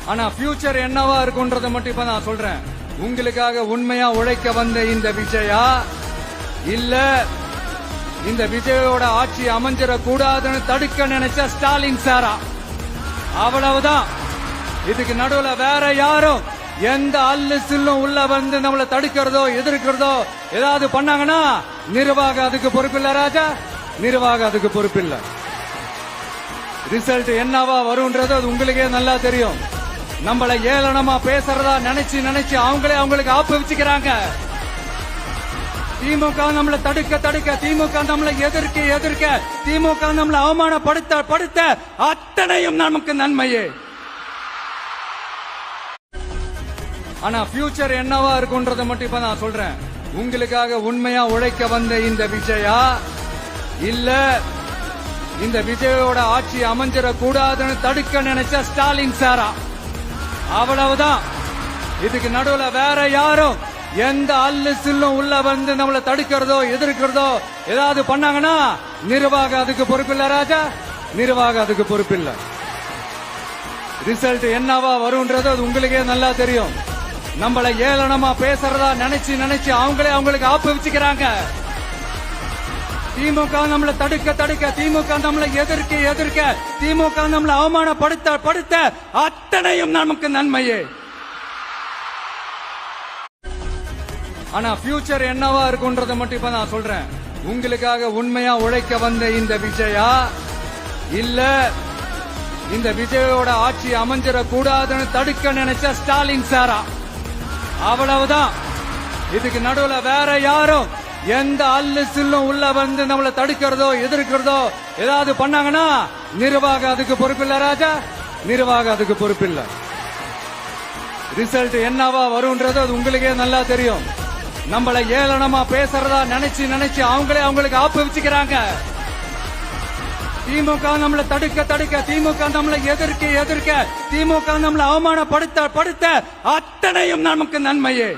ஆனா ஃபியூச்சர் என்னவா இருக்கும்ன்றத மட்டும் இப்ப நான் சொல்றேன். உங்களுக்காக உண்மையா உழைக்க வந்த இந்த விஜயா இல்ல இந்த விஜயோட ஆட்சி அமைஞ்சிட கூடாதுன்னு தடுக்க நினைச்ச ஸ்டாலின் சாரா? அவ்வளவுதான். இதுக்கு நடுவுல வேற யாரும் எந்த அல்லு சில்லும் உள்ள வந்து நம்மள தடுக்கிறதோ எதிர்க்கிறதோ ஏதாவது பண்ணாங்கன்னா நிர்வாகம் அதுக்கு பொறுப்பில்ல ராஜா, நிர்வாகம் அதுக்கு பொறுப்பில்ல. ரிசல்ட் என்னவா வரும்ன்றது அது உங்களுக்கே நல்லா தெரியும். நம்மள ஏளனமா பேசுறதா நினைச்சு அவங்களுக்கு ஆப்பு வச்சுக்கிறாங்க. திமுக நம்மள தடுக்க திமுக நம்மள எதிர்க்க திமுக நம்மள அவமானப்படுத்த அத்தனையும் நமக்கு நன்மையே. ஆனா ஃபியூச்சர் என்னவா இருக்கும்ன்றத மட்டும் இப்ப நான் சொல்றேன். உங்களுக்காக உண்மையா உழைக்க வந்த இந்த விஜயா இல்ல இந்த விஜயோட ஆட்சி அமைஞ்சிட கூடாதுன்னு தடுக்க நினைச்ச ஸ்டாலின் சாரா? அவ்வளவுதான். இதுக்கு நடுவுல வேற யாரும் எந்த அல்லு சில்லும் உள்ள வந்து நம்மள தடுக்கிறதோ எதிர்க்கிறதோ ஏதாவது பண்ணாங்கன்னா நிர்வாகம் அதுக்கு பொறுப்பில்ல ராஜா, நிர்வாகம் அதுக்கு பொறுப்பில்ல. ரிசல்ட் என்னவா வரும்ன்றது அது உங்களுக்கே நல்லா தெரியும். நம்மள ஏளனமா பேசுறதா நினைச்சு அவங்களுக்கு ஆப்பு வச்சுக்கிறாங்க. திமுக நம்மள தடுக்க திமுக நம்மள எதிர்க்க, திமுக நம்மள அவமானப்படுத்த அத்தனையும் நமக்கு நன்மையே. ஆனா ஃபியூச்சர் என்னவா இருக்கும்ன்றத மட்டும் இப்ப நான் சொல்றேன். உங்களுக்காக உண்மையா உழைக்க வந்த இந்த விஜயா இல்ல இந்த விஜயோட ஆட்சி அமைஞ்சிட கூடாதுன்னு தடுக்க நினைச்ச ஸ்டாலின் சாரா? அவ்வளவுதான். இதுக்கு நடுவுல வேற யாரும் எந்த அல்லு சில்லும் உள்ள வந்து நம்மள தடுக்கிறதோ எதிர்க்கிறதோ ஏதாவது பண்ணாங்கன்னா நிர்வாகம் அதுக்கு பொறுப்பில்ல ராஜா, நிர்வாகம் அதுக்கு பொறுப்பில்ல. ரிசல்ட் என்னவா வரும்ன்றது அது உங்களுக்கே நல்லா தெரியும். நம்மள ஏளனமா பேசுறதா நினைச்சு அவங்களுக்கு ஆப்பு வச்சுக்கிறாங்க. திமுக நம்மள தடுக்க திமுக நம்மள எதிர்க்க, திமுக நம்மள அவமானப்படுத்த ஆனா ஃபியூச்சர் என்னவா இருக்கும்ன்றத மட்டும் இப்ப நான் சொல்றேன். உங்களுக்காக உண்மையா உழைக்க வந்த இந்த விஜயா இல்ல இந்த விஜயோட ஆட்சி அமைஞ்சிட கூடாதுன்னு தடுக்க நினைச்ச ஸ்டாலின் சாரா? அவ்வளவுதான். இதுக்கு நடுவுல வேற யாரும் எந்த அல்லு சில்லும் உள்ள வந்து நம்மள தடுக்கிறதோ எதிர்க்கிறதோ ஏதாவது பண்ணாங்கன்னா நிர்வாகம் அதுக்கு பொறுப்பில்ல ராஜா, நிர்வாகம் அதுக்கு பொறுப்பில்ல. ரிசல்ட் என்னவா வரும்ன்றது அது உங்களுக்கே நல்லா தெரியும். நம்மள ஏளனமா பேசுறதா நினைச்சு அவங்களுக்கு ஆப்பு வச்சுக்கிறாங்க. திமுக நம்மள தடுக்க திமுக நம்மள எதிர்க்க, திமுக நம்மள அவமானப்படுத்த அத்தனையும் நமக்கு நன்மையே.